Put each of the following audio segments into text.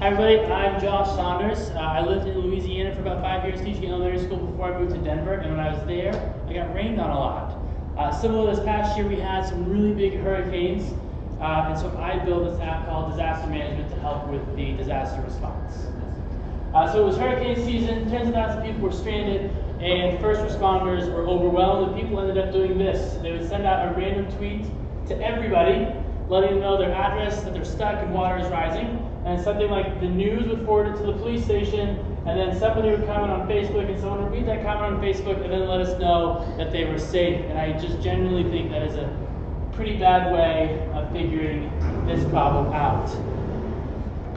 Hi everybody, I'm Josh Saunders. I lived in Louisiana for about 5 years teaching elementary school before I moved to Denver, and when I was there, I got rained on a lot. Similar this past year, we had some really big hurricanes, and so I built this app called Disaster Management to help with the disaster response. So it was hurricane season, tens of thousands of people were stranded, and first responders were overwhelmed, and people ended up doing this. They would send out a random tweet to everybody, letting them know their address, that they're stuck and water is rising, and something like the news would forward it to the police station, and then somebody would comment on Facebook, and someone would read that comment on Facebook, and then let us know that they were safe. And I just genuinely think that is a pretty bad way of figuring this problem out.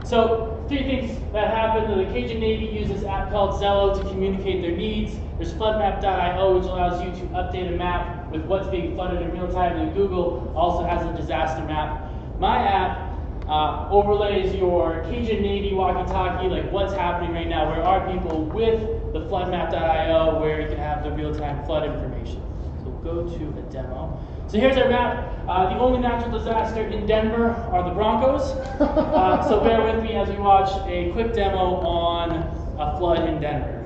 So, 3 things that happened. The Cajun Navy uses this app called Zello to communicate their needs. There's floodmap.io, which allows you to update a map with what's being flooded in real time, and Google also has a disaster map. My app overlays your Cajun Navy walkie-talkie, like what's happening right now, where are people, with the floodmap.io, where you can have the real-time flood information. So we'll go to a demo. So here's our map. The only natural disaster in Denver are the Broncos. So bear with me as we watch a quick demo on a flood in Denver.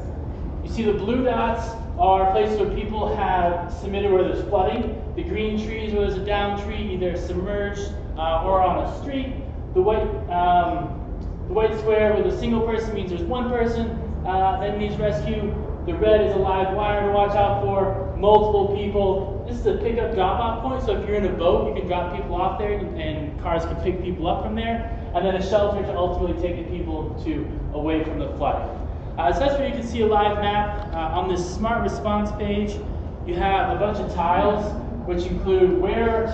You see the blue dots are places where people have submitted where there's flooding. The green trees where there's a downed tree, either submerged or on a street. The white square with a single person means there's one person that needs rescue. The red is a live wire to watch out for, multiple people. This is a pickup drop-off point, so if you're in a boat, you can drop people off there and cars can pick people up from there. And then a shelter to ultimately take the people away from the flood. So that's where you can see a live map. On this smart response page, you have a bunch of tiles, which include where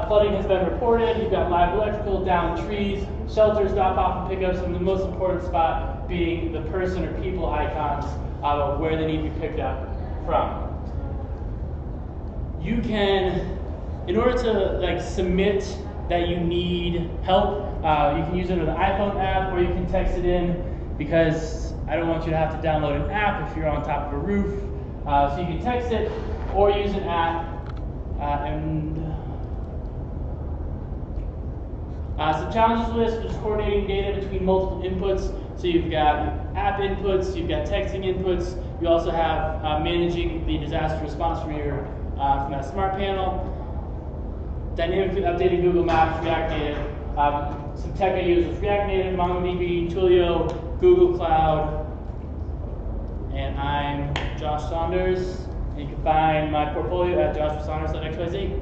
flooding has been reported. You've got live electrical, down trees, shelters, drop-off and pickups, and the most important spot being the person or people icons where they need to be picked up from. You can, in order to submit that you need help, you can use it with an iPhone app, or you can text it in, because I don't want you to have to download an app if you're on top of a roof. So you can text it or use an app. Some challenges with this is coordinating data between multiple inputs. So you've got app inputs, you've got texting inputs. You also have managing the disaster response from that smart panel. Dynamically updating Google Maps, React Native. Some tech I use is React Native, MongoDB, Twilio, Google Cloud. And I'm Josh Saunders. You can find my portfolio at joshsaunders.xyz.